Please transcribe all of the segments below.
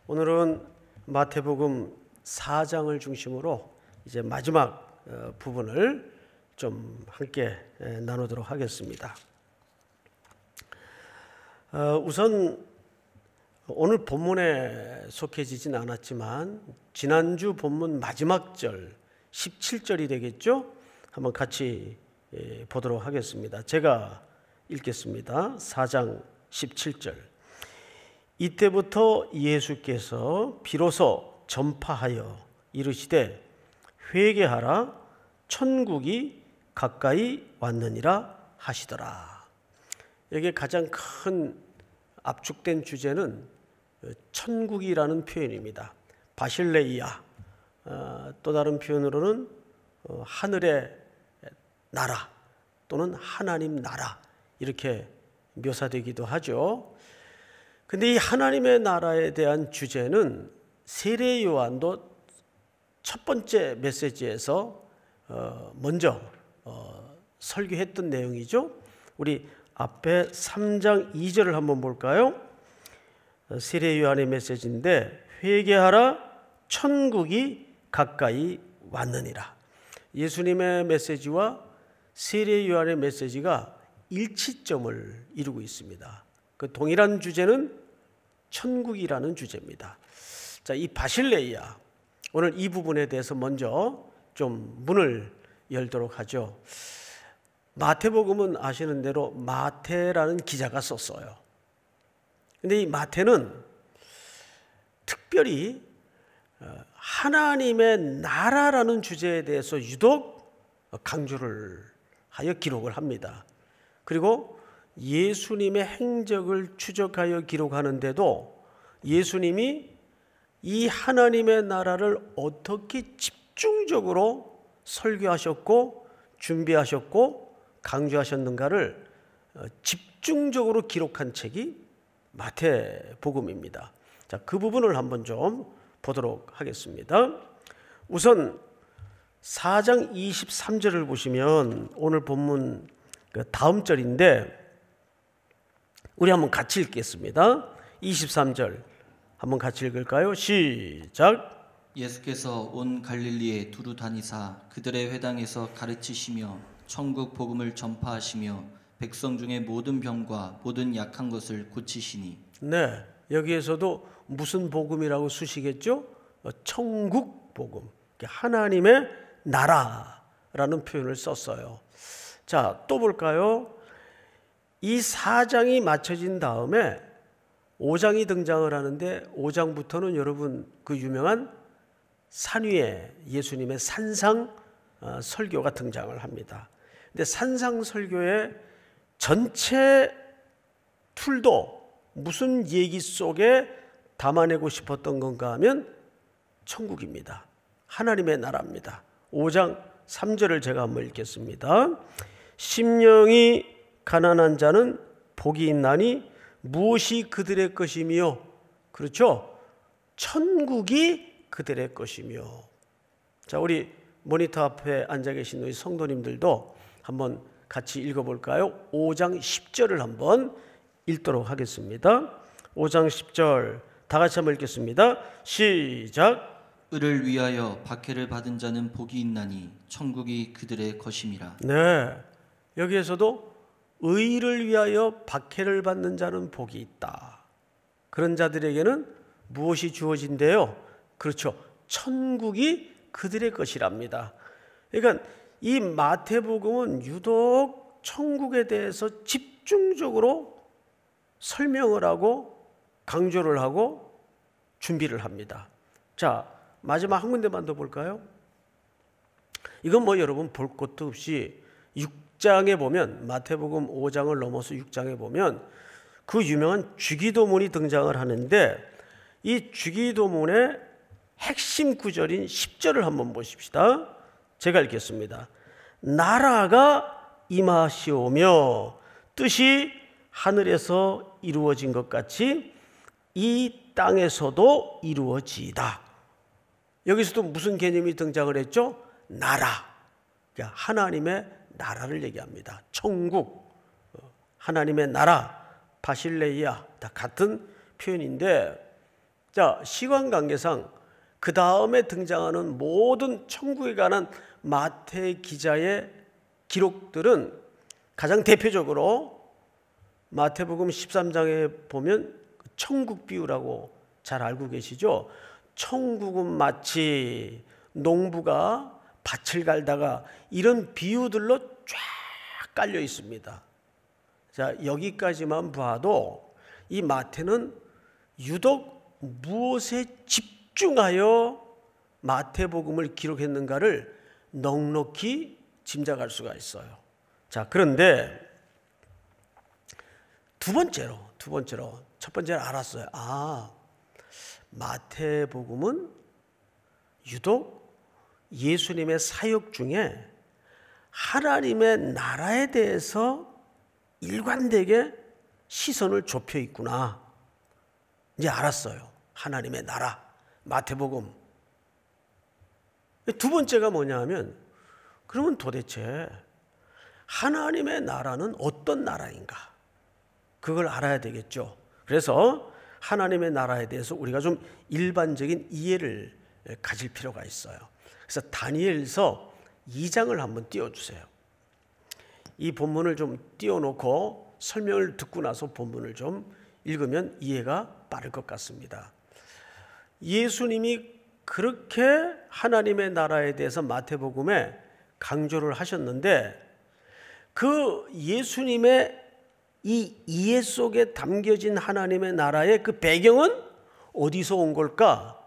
오늘은 마태복음 4장을 중심으로 이제 마지막 부분을 좀 함께 나누도록 하겠습니다. 우선 오늘 본문에 속해지진 않았지만 지난주 본문 마지막 절 17절이 되겠죠? 한번 같이 보도록 하겠습니다. 제가 읽겠습니다. 4장 17절. 이때부터 예수께서 비로소 전파하여 이르시되 회개하라 천국이 가까이 왔느니라 하시더라. 여기에 가장 큰 압축된 주제는 천국이라는 표현입니다. 바실레이아, 또 다른 표현으로는 하늘의 나라 또는 하나님 나라 이렇게 묘사되기도 하죠. 근데 이 하나님의 나라에 대한 주제는 세례 요한도 첫 번째 메시지에서 먼저 설교했던 내용이죠. 우리 앞에 3장 2절을 한번 볼까요? 세례 요한의 메시지인데 회개하라 천국이 가까이 왔느니라. 예수님의 메시지와 세례 요한의 메시지가 일치점을 이루고 있습니다. 그 동일한 주제는 천국이라는 주제입니다. 자, 이 바실레이아, 오늘 이 부분에 대해서 먼저 좀 문을 열도록 하죠. 마태복음은 아시는 대로 마태라는 기자가 썼어요. 근데 이 마태는 특별히 하나님의 나라라는 주제에 대해서 유독 강조를 하여 기록을 합니다. 그리고 예수님의 행적을 추적하여 기록하는데도 예수님이 이 하나님의 나라를 어떻게 집중적으로 설교하셨고 준비하셨고 강조하셨는가를 집중적으로 기록한 책이 마태복음입니다. 자, 그 부분을 한번 좀 보도록 하겠습니다. 우선 4장 23절을 보시면 오늘 본문 다음 절인데 우리 한번 같이 읽겠습니다. 23절 한번 같이 읽을까요? 시작. 예수께서 온 갈릴리에 두루 다니사 그들의 회당에서 가르치시며 천국 복음을 전파하시며 백성 중에 모든 병과 모든 약한 것을 고치시니. 네, 여기에서도 무슨 복음이라고 쓰시겠죠? 천국 복음, 하나님의 나라라는 표현을 썼어요. 자, 또 볼까요? 이 4장이 마쳐진 다음에 5장이 등장을 하는데 5장부터는 여러분 그 유명한 산 위에 예수님의 산상 설교가 등장을 합니다. 근데 산상 설교의 전체 툴도 무슨 얘기 속에 담아내고 싶었던 건가 하면 천국입니다. 하나님의 나라입니다. 5장 3절을 제가 한번 읽겠습니다. 심령이 가난한 자는 복이 있나니 무엇이 그들의 것이며, 그렇죠? 천국이 그들의 것이며. 자, 우리 모니터 앞에 앉아 계신 우리 성도님들도 한번 같이 읽어볼까요? 5장 10절을 한번 읽도록 하겠습니다. 5장 10절 다 같이 한번 읽겠습니다. 시작. 의를 위하여 박해를 받은 자는 복이 있나니 천국이 그들의 것임이라. 네, 여기에서도 의를 위하여 박해를 받는 자는 복이 있다. 그런 자들에게는 무엇이 주어진대요? 그렇죠, 천국이 그들의 것이랍니다. 그러니까 이 마태복음은 유독 천국에 대해서 집중적으로 설명을 하고 강조를 하고 준비를 합니다. 자, 마지막 한 군데만 더 볼까요? 이건 뭐 여러분 볼 것도 없이 6장에 보면, 마태복음 5장을 넘어서 6장에 보면 그 유명한 주기도문이 등장을 하는데 이 주기도문의 핵심 구절인 10절을 한번 보십시다. 제가 읽겠습니다. 나라가 임하시오며 뜻이 하늘에서 이루어진 것 같이 이 땅에서도 이루어지이다. 여기서도 무슨 개념이 등장을 했죠? 나라. 그러니까 하나님의 나라를 얘기합니다. 천국, 하나님의 나라, 바실레이아 다 같은 표현인데, 자, 시간 관계상 그 다음에 등장하는 모든 천국에 관한 마태 기자의 기록들은 가장 대표적으로 마태복음 13장에 보면 천국 비유라고 잘 알고 계시죠? 천국은 마치 농부가 밭을 갈다가 이런 비유들로 쫙 깔려 있습니다. 자, 여기까지만 봐도 이 마태는 유독 무엇에 집중하여 마태복음을 기록했는가를 넉넉히 짐작할 수가 있어요. 자, 그런데 두 번째로 첫 번째로 알았어요. 아, 마태복음은 유독 예수님의 사역 중에 하나님의 나라에 대해서 일관되게 시선을 좁혀 있구나. 이제 알았어요. 하나님의 나라, 마태복음. 두 번째가 뭐냐 하면, 그러면 도대체 하나님의 나라는 어떤 나라인가? 그걸 알아야 되겠죠. 그래서 하나님의 나라에 대해서 우리가 좀 일반적인 이해를 가질 필요가 있어요. 그래서 다니엘서 2장을 한번 띄워주세요. 이 본문을 좀 띄워놓고 설명을 듣고 나서 본문을 좀 읽으면 이해가 빠를 것 같습니다. 예수님이 그렇게 하나님의 나라에 대해서 마태복음에 강조를 하셨는데, 그 예수님의 이 이해 속에 담겨진 하나님의 나라의 그 배경은 어디서 온 걸까?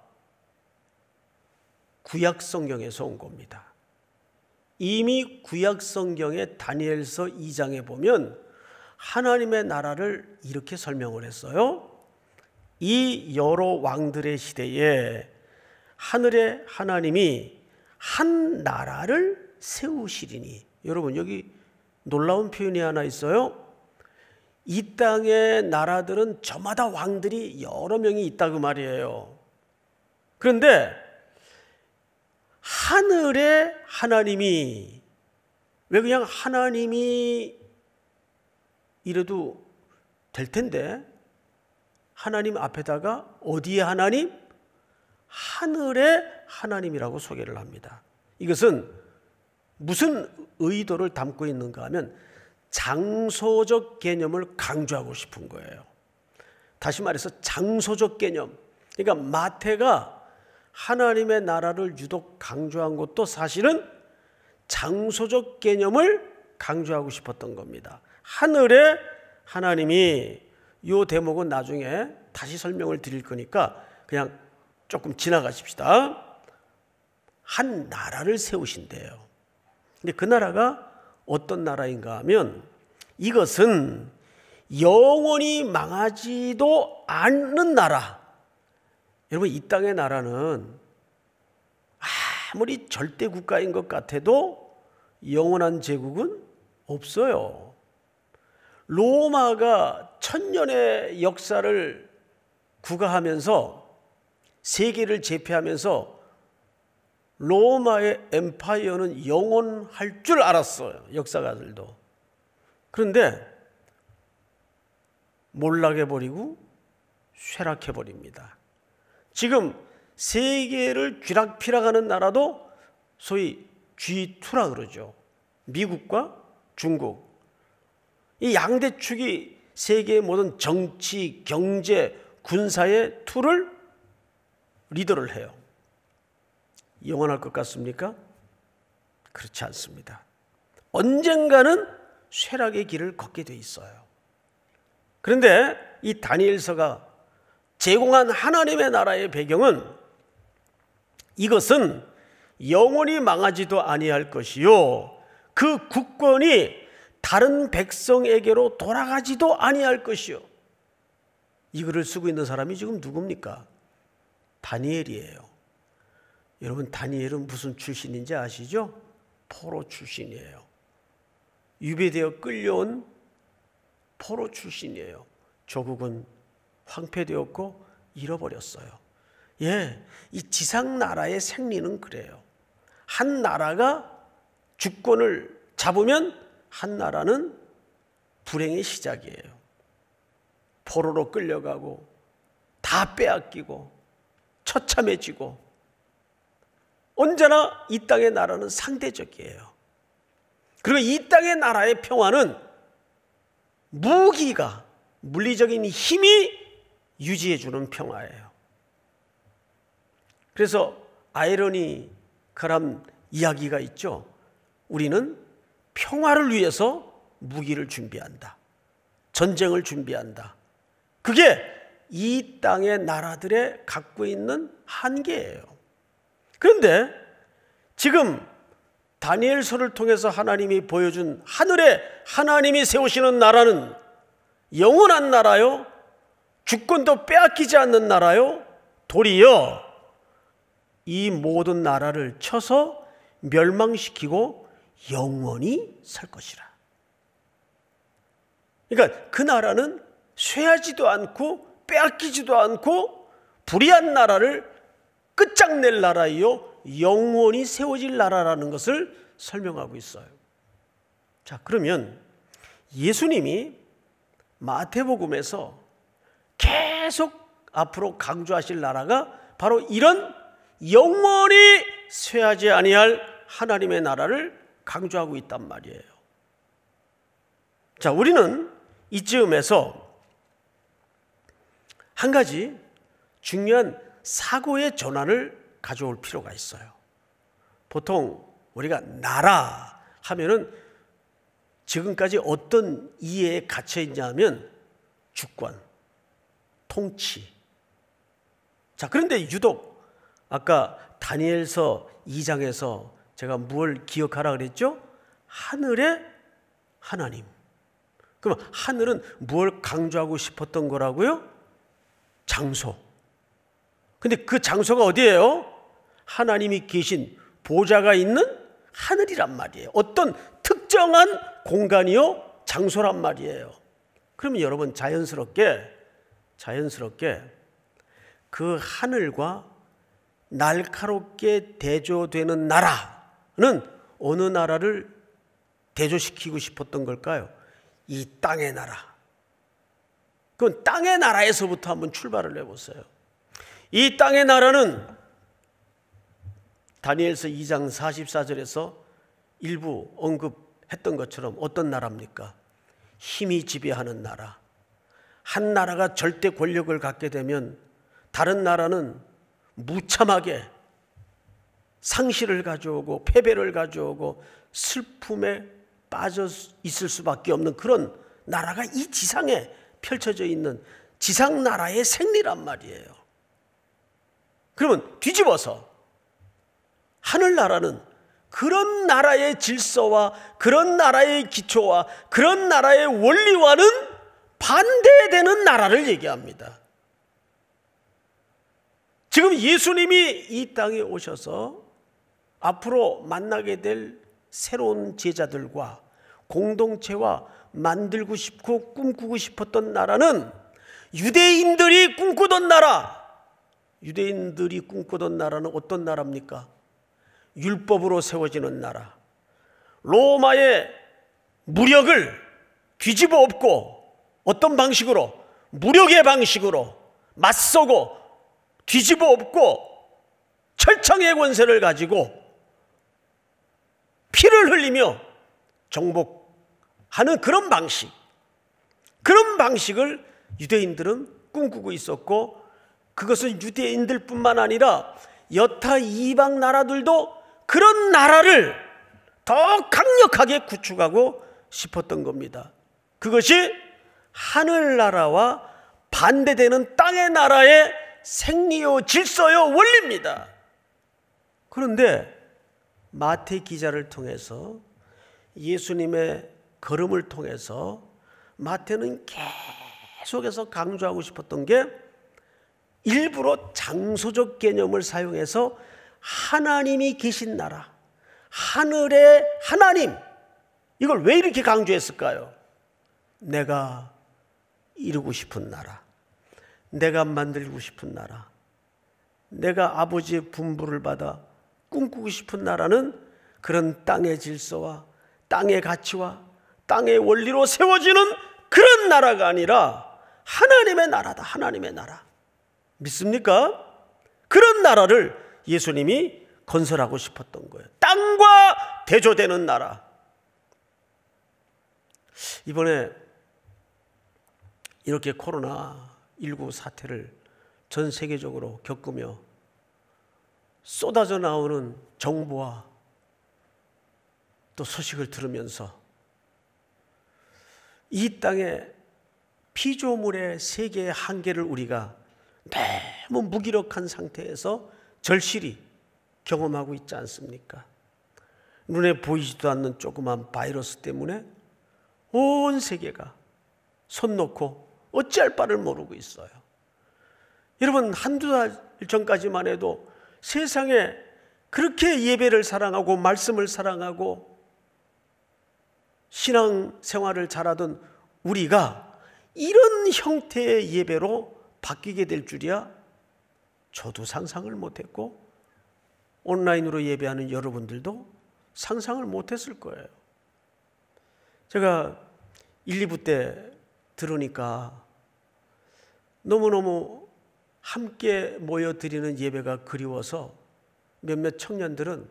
구약 성경에서 온 겁니다. 이미 구약 성경의 다니엘서 2장에 보면 하나님의 나라를 이렇게 설명을 했어요. 이 여러 왕들의 시대에 하늘의 하나님이 한 나라를 세우시리니. 여러분, 여기 놀라운 표현이 하나 있어요. 이 땅의 나라들은 저마다 왕들이 여러 명이 있다고 말이에요. 그런데 하늘의 하나님이, 왜 그냥 하나님이 이래도 될 텐데, 하나님 앞에다가 어디의 하나님? 하늘의 하나님이라고 소개를 합니다. 이것은 무슨 의도를 담고 있는가 하면 장소적 개념을 강조하고 싶은 거예요. 다시 말해서 장소적 개념. 그러니까 마태가 하나님의 나라를 유독 강조한 것도 사실은 장소적 개념을 강조하고 싶었던 겁니다. 하늘의 하나님이, 이 대목은 나중에 다시 설명을 드릴 거니까 그냥 조금 지나가십시다. 한 나라를 세우신대요. 근데 그 나라가 어떤 나라인가 하면, 이것은 영원히 망하지도 않는 나라. 여러분, 이 땅의 나라는 아무리 절대 국가인 것 같아도 영원한 제국은 없어요. 로마가 1000년의 역사를 구가하면서 세계를 제패하면서 로마의 엠파이어는 영원할 줄 알았어요. 역사가들도. 그런데 몰락해버리고 쇠락해버립니다. 지금 세계를 쥐락펴락하는 나라도 소위 G2라 그러죠. 미국과 중국. 이 양대축이 세계의 모든 정치, 경제, 군사의 툴을 리더를 해요. 영원할 것 같습니까? 그렇지 않습니다. 언젠가는 쇠락의 길을 걷게 돼 있어요. 그런데 이 다니엘서가 제공한 하나님의 나라의 배경은, 이것은 영원히 망하지도 아니할 것이요, 그 국권이 다른 백성에게로 돌아가지도 아니할 것이요. 이 글을 쓰고 있는 사람이 지금 누굽니까? 다니엘이에요. 여러분, 다니엘은 무슨 출신인지 아시죠? 포로 출신이에요. 유배되어 끌려온 포로 출신이에요. 조국은 황폐되었고 잃어버렸어요. 예, 이 지상나라의 생리는 그래요. 한 나라가 주권을 잡으면 한 나라는 불행의 시작이에요. 포로로 끌려가고 다 빼앗기고 처참해지고 언제나 이 땅의 나라는 상대적이에요. 그리고 이 땅의 나라의 평화는 무기가, 물리적인 힘이 유지해주는 평화예요. 그래서 아이러니컬한 이야기가 있죠. 우리는 평화를 위해서 무기를 준비한다. 전쟁을 준비한다. 그게 이 땅의 나라들의 갖고 있는 한계예요. 그런데 지금 다니엘서를 통해서 하나님이 보여준 하늘에 하나님이 세우시는 나라는 영원한 나라요, 주권도 빼앗기지 않는 나라요, 도리어 이 모든 나라를 쳐서 멸망시키고 영원히 살 것이라. 그러니까 그 나라는 쇠하지도 않고 빼앗기지도 않고 불의한 나라를 끝장낼 나라이요 영원히 세워질 나라라는 것을 설명하고 있어요. 자, 그러면 예수님이 마태복음에서 계속 앞으로 강조하실 나라가 바로 이런 영원히 쇠하지 아니할 하나님의 나라를 강조하고 있단 말이에요. 자, 우리는 이쯤에서 한 가지 중요한 사고의 전환을 가져올 필요가 있어요. 보통 우리가 나라 하면은 지금까지 어떤 이해에 갇혀 있냐면 주권, 통치. 자, 그런데 유독 아까 다니엘서 2장에서 제가 뭘 기억하라 그랬죠? 하늘의 하나님. 그럼 하늘은 뭘 강조하고 싶었던 거라고요? 장소. 근데 그 장소가 어디예요? 하나님이 계신 보좌가 있는 하늘이란 말이에요. 어떤 특정한 공간이요, 장소란 말이에요. 그러면 여러분 자연스럽게 그 하늘과 날카롭게 대조되는 나라는 어느 나라를 대조시키고 싶었던 걸까요? 이 땅의 나라. 그건 땅의 나라에서부터 한번 출발을 해보세요. 이 땅의 나라는 다니엘서 2장 44절에서 일부 언급했던 것처럼 어떤 나라입니까? 힘이 지배하는 나라. 한 나라가 절대 권력을 갖게 되면 다른 나라는 무참하게 상실을 가져오고 패배를 가져오고 슬픔에 빠져 있을 수밖에 없는 그런 나라가 이 지상에 펼쳐져 있는 지상 나라의 생리란 말이에요. 그러면 뒤집어서 하늘나라는 그런 나라의 질서와 그런 나라의 기초와 그런 나라의 원리와는 반대되는 나라를 얘기합니다. 지금 예수님이 이 땅에 오셔서 앞으로 만나게 될 새로운 제자들과 공동체와 만들고 싶고 꿈꾸고 싶었던 나라는 유대인들이 꿈꾸던 나라. 유대인들이 꿈꾸던 나라는 어떤 나라입니까? 율법으로 세워지는 나라. 로마의 무력을 뒤집어 엎고 어떤 방식으로? 무력의 방식으로 맞서고 뒤집어 엎고 철창의 권세를 가지고 피를 흘리며 정복하는 그런 방식. 그런 방식을 유대인들은 꿈꾸고 있었고 그것은 유대인들뿐만 아니라 여타 이방 나라들도 그런 나라를 더 강력하게 구축하고 싶었던 겁니다. 그것이 하늘나라와 반대되는 땅의 나라의 생리요 질서요 원리입니다. 그런데 마태 기자를 통해서 예수님의 걸음을 통해서 마태는 계속해서 강조하고 싶었던 게 일부러 장소적 개념을 사용해서 하나님이 계신 나라, 하늘의 하나님, 이걸 왜 이렇게 강조했을까요? 내가 이루고 싶은 나라, 내가 만들고 싶은 나라, 내가 아버지의 분부를 받아 꿈꾸고 싶은 나라는 그런 땅의 질서와 땅의 가치와 땅의 원리로 세워지는 그런 나라가 아니라 하나님의 나라다. 하나님의 나라. 믿습니까? 그런 나라를 예수님이 건설하고 싶었던 거예요. 땅과 대조되는 나라. 이번에 이렇게 코로나19 사태를 전 세계적으로 겪으며 쏟아져 나오는 정보와 또 소식을 들으면서 이 땅의 피조물의 세계의 한계를 우리가 너무 무기력한 상태에서 절실히 경험하고 있지 않습니까? 눈에 보이지도 않는 조그만 바이러스 때문에 온 세계가 손 놓고 어찌할 바를 모르고 있어요. 여러분, 한두 달 전까지만 해도 세상에 그렇게 예배를 사랑하고 말씀을 사랑하고 신앙 생활을 잘하던 우리가 이런 형태의 예배로 바뀌게 될 줄이야 저도 상상을 못했고 온라인으로 예배하는 여러분들도 상상을 못했을 거예요. 제가 1, 2부 때 들으니까 너무너무 함께 모여드리는 예배가 그리워서 몇몇 청년들은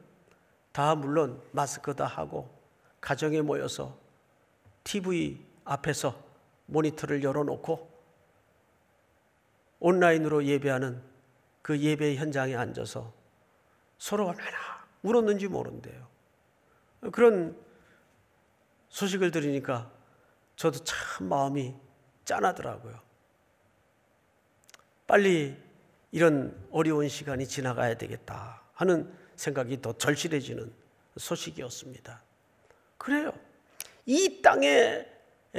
다 물론 마스크 다 하고 가정에 모여서 TV 앞에서 모니터를 열어놓고 온라인으로 예배하는 그 예배 현장에 앉아서 서로 얼마나 울었는지 모른대요. 그런 소식을 들으니까 저도 참 마음이 짠하더라고요. 빨리 이런 어려운 시간이 지나가야 되겠다 하는 생각이 더 절실해지는 소식이었습니다. 그래요. 이 땅의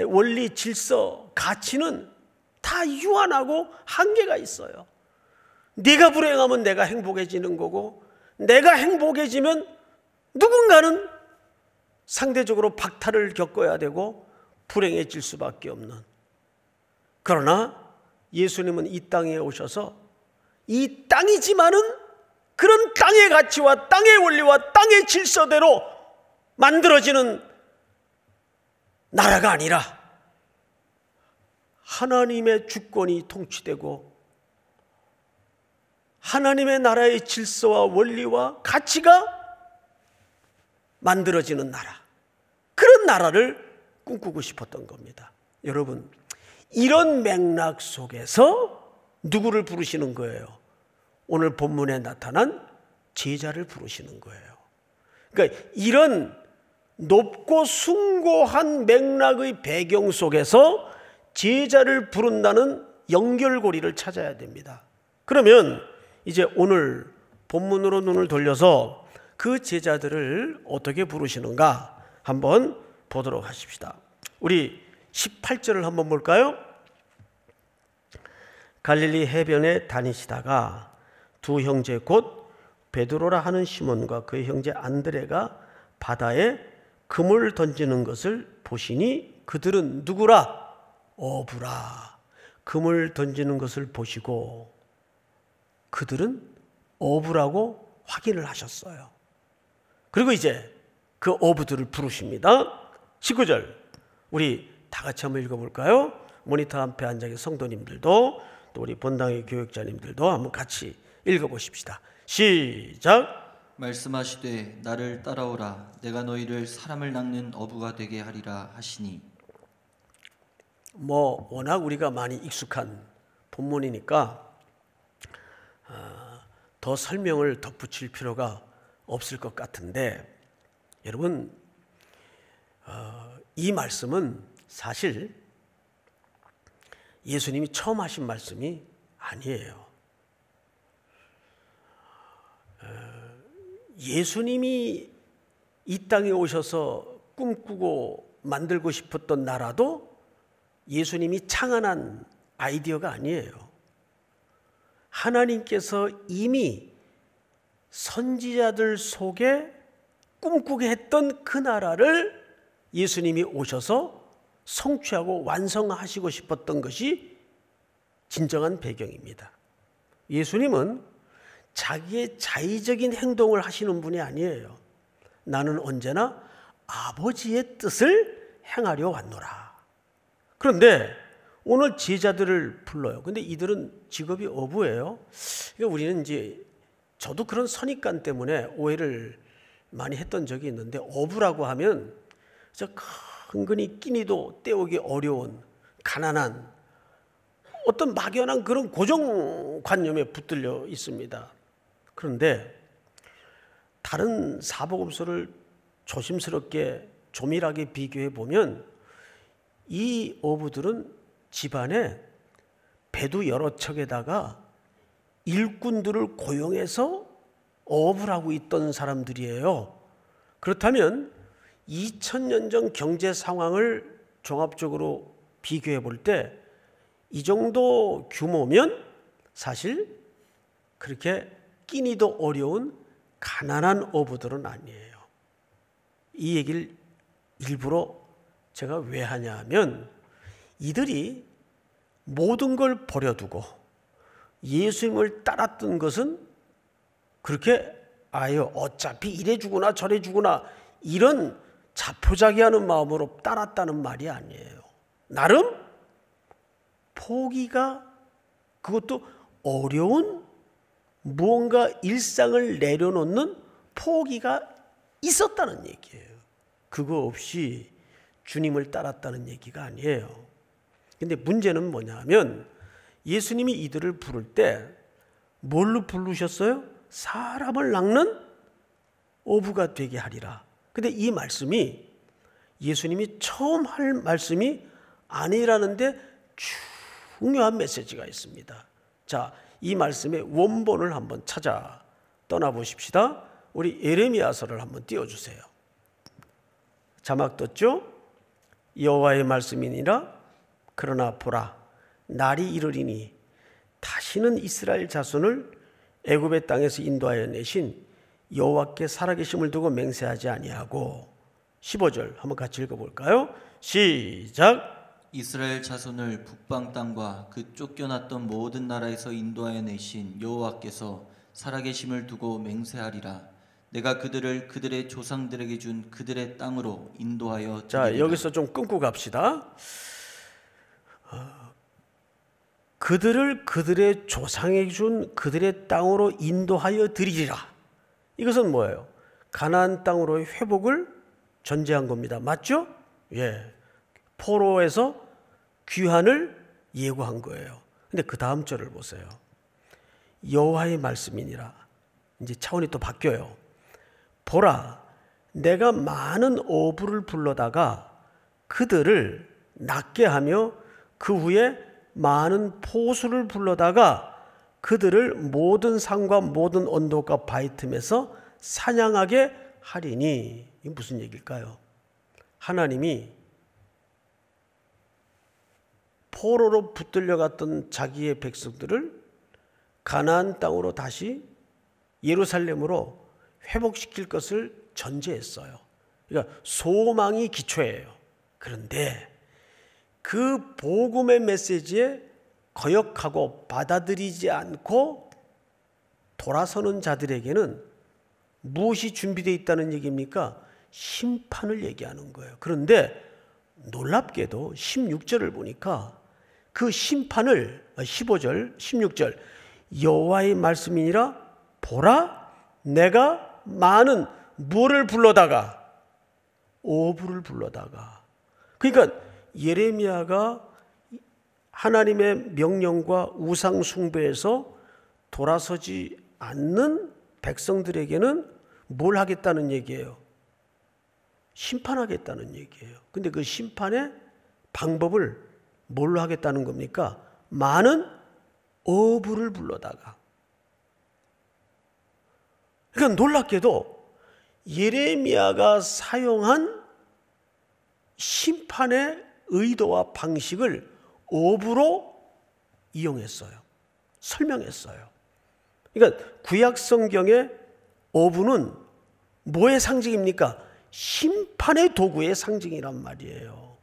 원리, 질서, 가치는 다 유한하고 한계가 있어요. 네가 불행하면 내가 행복해지는 거고 내가 행복해지면 누군가는 상대적으로 박탈을 겪어야 되고 불행해질 수밖에 없는. 그러나 예수님은 이 땅에 오셔서 이 땅이지만은 그런 땅의 가치와 땅의 원리와 땅의 질서대로 만들어지는 나라가 아니라 하나님의 주권이 통치되고 하나님의 나라의 질서와 원리와 가치가 만들어지는 나라, 그런 나라를 꿈꾸고 싶었던 겁니다. 여러분, 이런 맥락 속에서 누구를 부르시는 거예요? 오늘 본문에 나타난 제자를 부르시는 거예요. 그러니까 이런 높고 숭고한 맥락의 배경 속에서 제자를 부른다는 연결고리를 찾아야 됩니다. 그러면 이제 오늘 본문으로 눈을 돌려서 그 제자들을 어떻게 부르시는가 한번 보도록 하십시다. 우리 18절을 한번 볼까요? 갈릴리 해변에 다니시다가 두 형제 곧 베드로라 하는 시몬과 그의 형제 안드레가 바다에 금을 던지는 것을 보시니 그들은 누구라? 어부라. 금을 던지는 것을 보시고 그들은 어부라고 확인을 하셨어요. 그리고 이제 그 어부들을 부르십니다. 19절 우리 다 같이 한번 읽어볼까요? 모니터 앞에 앉아 계신 성도님들도 또 우리 본당의 교육자님들도 한번 같이 읽어보십시다. 시작. 말씀하시되 나를 따라오라 내가 너희를 사람을 낚는 어부가 되게 하리라 하시니. 워낙 우리가 많이 익숙한 본문이니까 더 설명을 덧붙일 필요가 없을 것 같은데, 여러분 이 말씀은 사실 예수님이 처음 하신 말씀이 아니에요. 예수님이 이 땅에 오셔서 꿈꾸고 만들고 싶었던 나라도 예수님이 창안한 아이디어가 아니에요. 하나님께서 이미 선지자들 속에 꿈꾸게 했던 그 나라를 예수님이 오셔서 성취하고 완성하시고 싶었던 것이 진정한 배경입니다. 예수님은 자기의 자의적인 행동을 하시는 분이 아니에요. 나는 언제나 아버지의 뜻을 행하려 왔노라. 그런데 오늘 제자들을 불러요. 근데 이들은 직업이 어부예요. 그러니까 우리는 이제 저도 그런 선입관 때문에 오해를 많이 했던 적이 있는데, 어부라고 하면 저 근근히 끼니도 때우기 어려운 가난한 어떤 막연한 그런 고정관념에 붙들려 있습니다. 그런데 다른 사복음서를 조심스럽게 조밀하게 비교해 보면 이 어부들은 집안에 배도 여러 척에다가 일꾼들을 고용해서 어업을 하고 있던 사람들이에요. 그렇다면 2000년 전 경제 상황을 종합적으로 비교해 볼 때 이 정도 규모면 사실 그렇게 끼니도 어려운 가난한 어부들은 아니에요. 이 얘기를 일부러 제가 왜 하냐 하면, 이들이 모든 걸 버려두고 예수님을 따랐던 것은 그렇게 어차피 이래 주구나 저래 주구나 이런 자포자기하는 마음으로 따랐다는 말이 아니에요. 나름 포기가, 그것도 어려운 무언가 일상을 내려놓는 포기가 있었다는 얘기예요. 그거 없이 주님을 따랐다는 얘기가 아니에요. 근데 문제는 뭐냐면, 예수님이 이들을 부를 때 뭘로 부르셨어요? 사람을 낚는 어부가 되게 하리라. 근데 이 말씀이 예수님이 처음 할 말씀이 아니라는데 중요한 메시지가 있습니다. 자, 이 말씀의 원본을 한번 찾아 떠나보십시다. 우리 예레미야서를 한번 띄워주세요. 자막 떴죠? 여호와의 말씀이니라. 그러나 보라, 날이 이르리니 다시는 이스라엘 자손을 애굽의 땅에서 인도하여 내신 여호와께 살아계심을 두고 맹세하지 아니하고. 15절 한번 같이 읽어볼까요? 시작. 이스라엘 자손을 북방 땅과 그 쫓겨났던 모든 나라에서 인도하여 내신 여호와께서 살아계심을 두고 맹세하리라. 내가 그들을 그들의 조상들에게 준 그들의 땅으로 인도하여 자, 드리리라. 여기서 좀 끊고 갑시다. 그들을 그들의 조상에게 준 그들의 땅으로 인도하여 드리리라. 이것은 뭐예요? 가나안 땅으로의 회복을 전제한 겁니다. 맞죠? 예. 포로에서 귀환을 예고한 거예요. 근데 그 다음 절을 보세요. 여호와의 말씀이니라. 이제 차원이 또 바뀌어요. 보라, 내가 많은 어부를 불러다가 그들을 낫게 하며 그 후에 많은 포수를 불러다가 그들을 모든 산과 모든 언덕과 바위 틈에서 사냥하게 하리니. 이게 무슨 얘기일까요? 하나님이 포로로 붙들려 갔던 자기의 백성들을 가나안 땅으로 다시 예루살렘으로 회복시킬 것을 전제했어요. 그러니까 소망이 기초예요. 그런데 그 복음의 메시지에 거역하고 받아들이지 않고 돌아서는 자들에게는 무엇이 준비되어 있다는 얘기입니까? 심판을 얘기하는 거예요. 그런데 놀랍게도 16절을 보니까 그 심판을 15절, 16절 여호와의 말씀이니라. 보라, 내가 많은 무엇을 불러다가 어부를 불러다가. 그러니까 예레미야가 하나님의 명령과 우상 숭배에서 돌아서지 않는 백성들에게는 뭘 하겠다는 얘기예요? 심판하겠다는 얘기예요. 근데 그 심판의 방법을 뭘로 하겠다는 겁니까? 많은 어부를 불러다가. 그러니까 놀랍게도 예레미야가 사용한 심판의 의도와 방식을 어부로 이용했어요. 설명했어요. 그러니까 구약 성경의 어부는 뭐의 상징입니까? 심판의 도구의 상징이란 말이에요.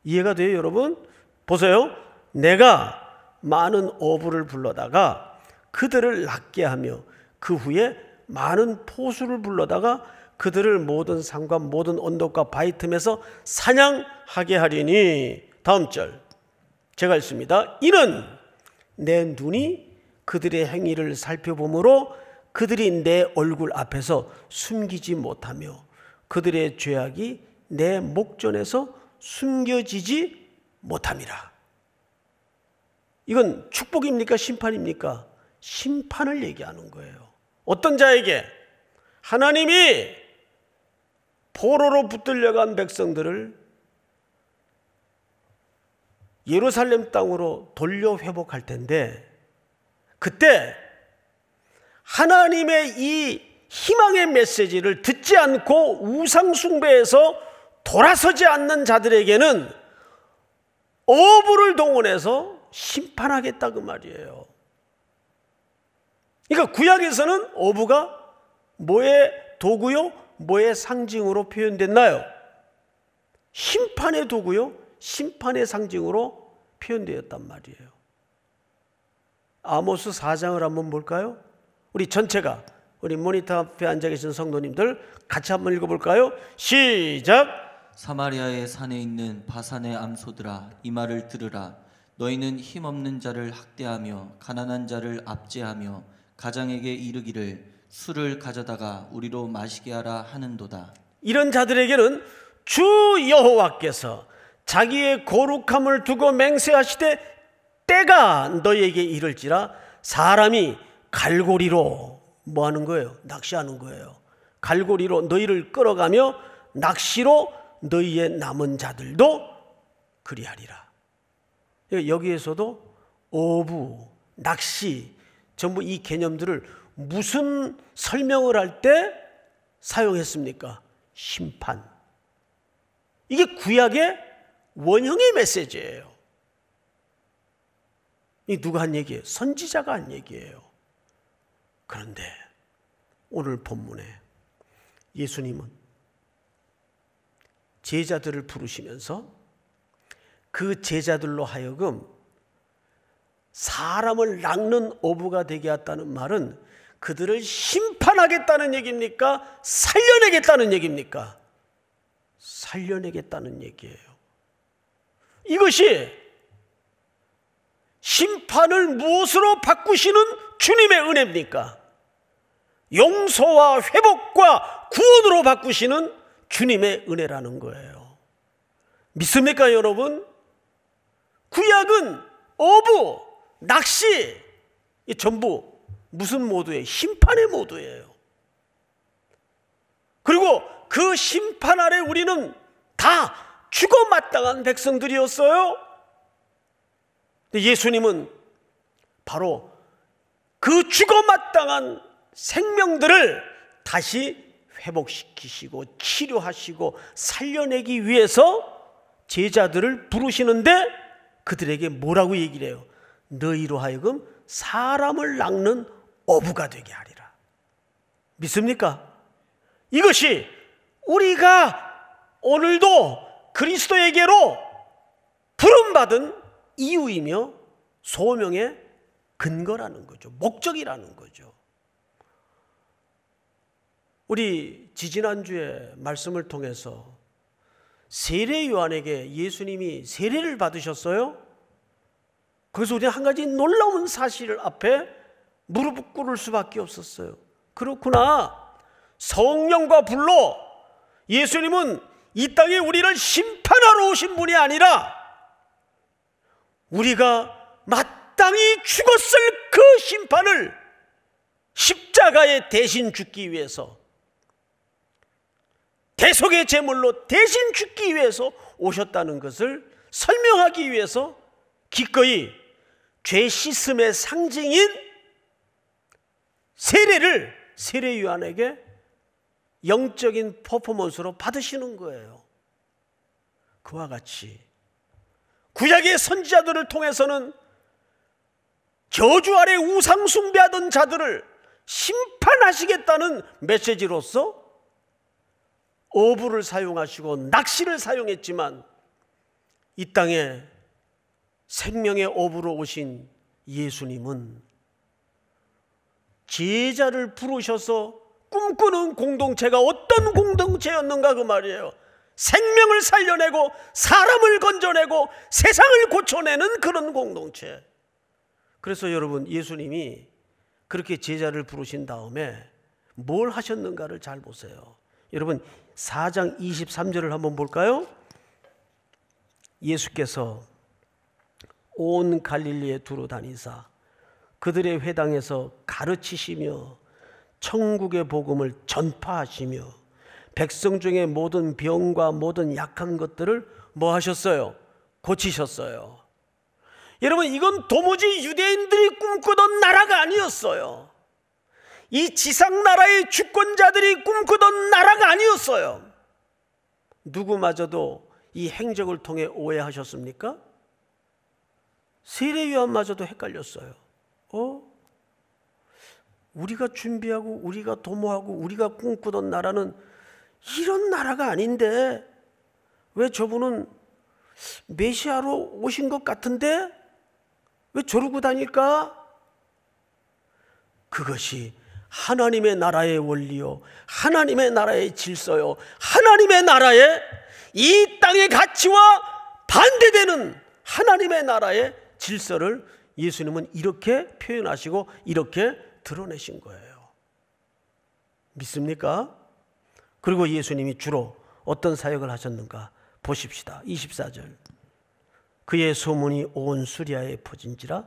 이해가 돼요, 여러분? 보세요. 내가 많은 어부를 불러다가 그들을 낫게 하며 그 후에 많은 포수를 불러다가 그들을 모든 산과 모든 언덕과 바위 틈에서 사냥하게 하리니. 다음 절. 제가 읽습니다. 이는 내 눈이 그들의 행위를 살펴보므로 그들이 내 얼굴 앞에서 숨기지 못하며 그들의 죄악이 내 목전에서 숨겨지지 못함이라. 이건 축복입니까? 심판입니까? 심판을 얘기하는 거예요. 어떤 자에게? 하나님이 포로로 붙들려간 백성들을 예루살렘 땅으로 돌려 회복할 텐데, 그때 하나님의 이 희망의 메시지를 듣지 않고 우상 숭배에서 돌아서지 않는 자들에게는 어부를 동원해서 심판하겠다 그 말이에요. 그러니까 구약에서는 어부가 뭐의 도구요? 뭐의 상징으로 표현됐나요? 심판의 도구요? 심판의 상징으로 표현되었단 말이에요. 아모스 4장을 한번 볼까요? 우리 전체가, 우리 모니터 앞에 앉아 계신 성도님들 같이 한번 읽어볼까요? 시작! 사마리아의 산에 있는 바산의 암소들아, 이 말을 들으라. 너희는 힘없는 자를 학대하며 가난한 자를 압제하며 가장에게 이르기를 술을 가져다가 우리로 마시게 하라 하는도다. 이런 자들에게는 주 여호와께서 자기의 거룩함을 두고 맹세하시되 때가 너희에게 이를지라 사람이 갈고리로 뭐 하는 거예요? 낚시하는 거예요. 갈고리로 너희를 끌어가며 낚시로 너희의 남은 자들도 그리하리라. 여기에서도 어부, 낚시 전부 이 개념들을 무슨 설명을 할 때 사용했습니까? 심판. 이게 구약의 원형의 메시지예요. 이 누가 한 얘기예요? 선지자가 한 얘기예요. 그런데 오늘 본문에 예수님은 제자들을 부르시면서 그 제자들로 하여금 사람을 낚는 어부가 되게 했다는 말은 그들을 심판하겠다는 얘기입니까? 살려내겠다는 얘기입니까? 살려내겠다는 얘기예요. 이것이 심판을 무엇으로 바꾸시는 주님의 은혜입니까? 용서와 회복과 구원으로 바꾸시는 주님의 은혜라는 거예요. 믿습니까, 여러분? 구약은 어부, 낚시, 이 전부 무슨 모드예요? 심판의 모드예요. 그리고 그 심판 아래 우리는 다 죽어 마땅한 백성들이었어요. 예수님은 바로 그 죽어 마땅한 생명들을 다시 회복시키시고 치료하시고 살려내기 위해서 제자들을 부르시는데 그들에게 뭐라고 얘기를 해요? 너희로 하여금 사람을 낚는 어부가 되게 하리라. 믿습니까? 이것이 우리가 오늘도 그리스도에게로 부름받은 이유이며 소명의 근거라는 거죠. 목적이라는 거죠. 우리 지지난주에 말씀을 통해서 세례 요한에게 예수님이 세례를 받으셨어요. 그래서 우리는 한 가지 놀라운 사실 앞에 무릎 꿇을 수밖에 없었어요. 그렇구나. 성령과 불로 예수님은 이 땅에 우리를 심판하러 오신 분이 아니라 우리가 마땅히 죽었을 그 심판을 십자가에 대신 죽기 위해서, 대속의 제물로 대신 죽기 위해서 오셨다는 것을 설명하기 위해서 기꺼이 죄 씻음의 상징인 세례를 세례 요한에게 영적인 퍼포먼스로 받으시는 거예요. 그와 같이 구약의 선지자들을 통해서는 저주 아래 우상 숭배하던 자들을 심판하시겠다는 메시지로서 어부를 사용하시고 낚시를 사용했지만 이 땅에 생명의 어부로 오신 예수님은 제자를 부르셔서 꿈꾸는 공동체가 어떤 공동체였는가 그 말이에요. 생명을 살려내고 사람을 건져내고 세상을 고쳐내는 그런 공동체. 그래서 여러분, 예수님이 그렇게 제자를 부르신 다음에 뭘 하셨는가를 잘 보세요. 여러분, 4장 23절을 한번 볼까요? 예수께서 온 갈릴리에 두루 다니사 그들의 회당에서 가르치시며 천국의 복음을 전파하시며 백성 중에 모든 병과 모든 약한 것들을 뭐 하셨어요? 고치셨어요. 여러분, 이건 도무지 유대인들이 꿈꾸던 나라가 아니었어요. 이 지상나라의 주권자들이 꿈꾸던 나라가 아니었어요. 누구마저도 이 행적을 통해 오해하셨습니까? 세례요한마저도 헷갈렸어요. 우리가 준비하고 우리가 도모하고 우리가 꿈꾸던 나라는 이런 나라가 아닌데 왜 저분은 메시아로 오신 것 같은데 왜 저러고 다닐까? 그것이 하나님의 나라의 원리요, 하나님의 나라의 질서요, 하나님의 나라의 이 땅의 가치와 반대되는 하나님의 나라의 질서를 예수님은 이렇게 표현하시고 이렇게 드러내신 거예요. 믿습니까? 그리고 예수님이 주로 어떤 사역을 하셨는가 보십시다. 24절. 그의 소문이 온 수리아에 퍼진지라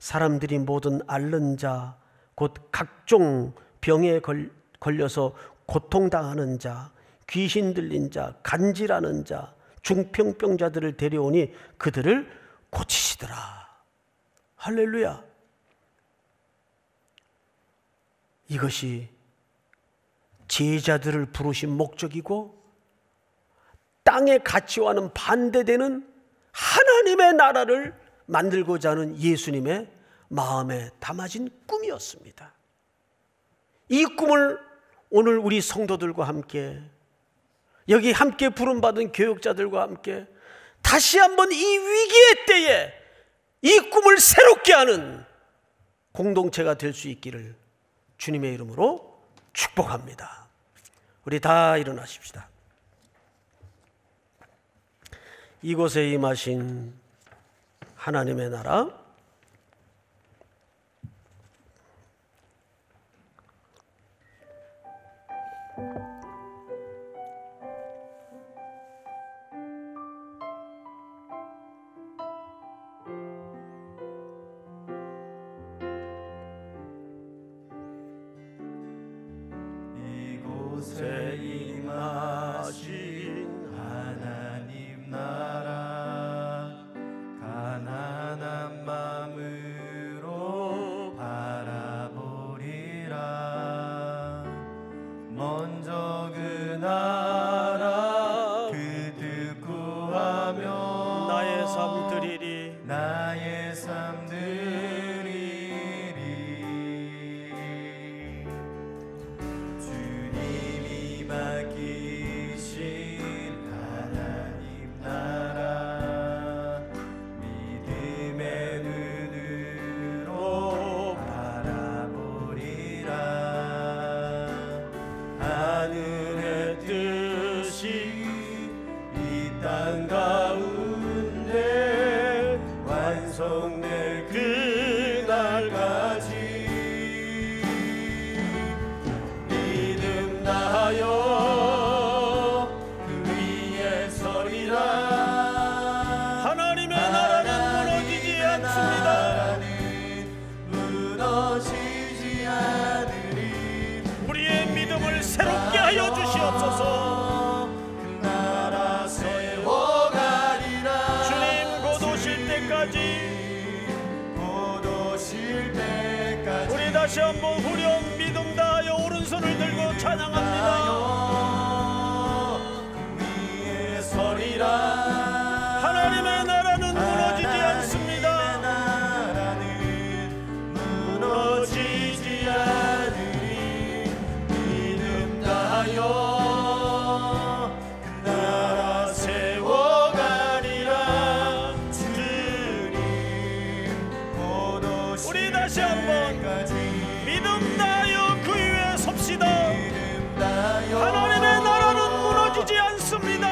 사람들이 모든 앓는 자 곧 각종 병에 걸려서 고통당하는 자, 귀신 들린 자, 간질하는 자, 중풍병자들을 데려오니 그들을 고치시더라. 할렐루야. 이것이 제자들을 부르신 목적이고 땅의 가치와는 반대되는 하나님의 나라를 만들고자 하는 예수님의 마음에 담아진 꿈이었습니다. 이 꿈을 오늘 우리 성도들과 함께, 여기 함께 부름받은 교육자들과 함께 다시 한번 이 위기의 때에 이 꿈을 새롭게 하는 공동체가 될 수 있기를 주님의 이름으로 축복합니다. 우리 다 일어나십시다. 이곳에 임하신 하나님의 나라, 이곳에 임하신 하나님 나라, 가난한 마음으로 바라보리라. 먼저 그 나라 그 구하며 나의 삶 드리리, 나의 삶 드리리. 주님이 맡기신 하나님 나라, 믿음의 눈으로 바라보리라. 하늘의 뜻이 이 땅 가운데 완성될 그날까지 믿음 다하여 그 위에 서리라. 하나님의 나라는 무너지지 않습니다. 무너지지 않으리. 우리의 믿음을 새롭게 하여 주시옵소서. 그 나라 세워가리라. 주님 곧 오실 때까지, 곧 오실 때까지 우리 다시 한번 후렴 믿음 다하여 오른손을 들고 찬양합니다. 그 위에 서리라. 하나님의 나라는 무너지지 않습니다. 나라는 무너지지 않으리. 믿음 다하여 그 나라 세워가리라. 주님 곧 오실 우리 다시 한번 믿음 다하여 그 위에 섭시다. 하나님의 나라는 무너지지 않습니다.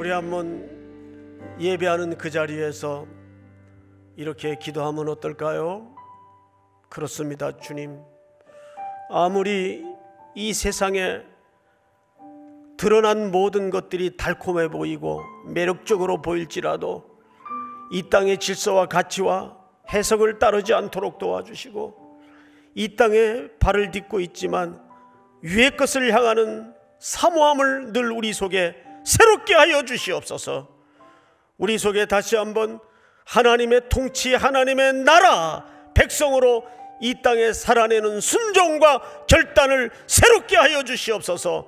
우리 한번 예배하는 그 자리에서 이렇게 기도하면 어떨까요? 그렇습니다. 주님, 아무리 이 세상에 드러난 모든 것들이 달콤해 보이고 매력적으로 보일지라도 이 땅의 질서와 가치와 해석을 따르지 않도록 도와주시고, 이 땅에 발을 딛고 있지만 위의 것을 향하는 사모함을 늘 우리 속에 새롭게 하여 주시옵소서. 우리 속에 다시 한번 하나님의 통치, 하나님의 나라 백성으로 이 땅에 살아내는 순종과 결단을 새롭게 하여 주시옵소서.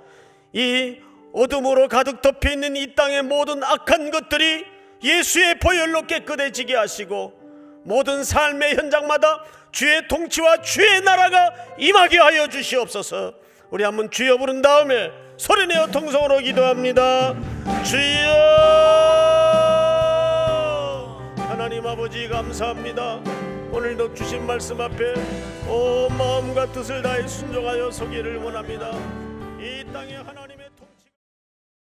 이 어둠으로 가득 덮여 있는 이 땅의 모든 악한 것들이 예수의 보혈로 깨끗해지게 하시고, 모든 삶의 현장마다 주의 통치와 주의 나라가 임하게 하여 주시옵소서. 우리 한번 주여 부른 다음에 소리내어 통성으로 기도합니다. 주여! 하나님 아버지, 감사합니다. 오늘도 주신 말씀 앞에 온 마음과 뜻을 다해 순종하여 서기를 원합니다. 이 땅에 하나님의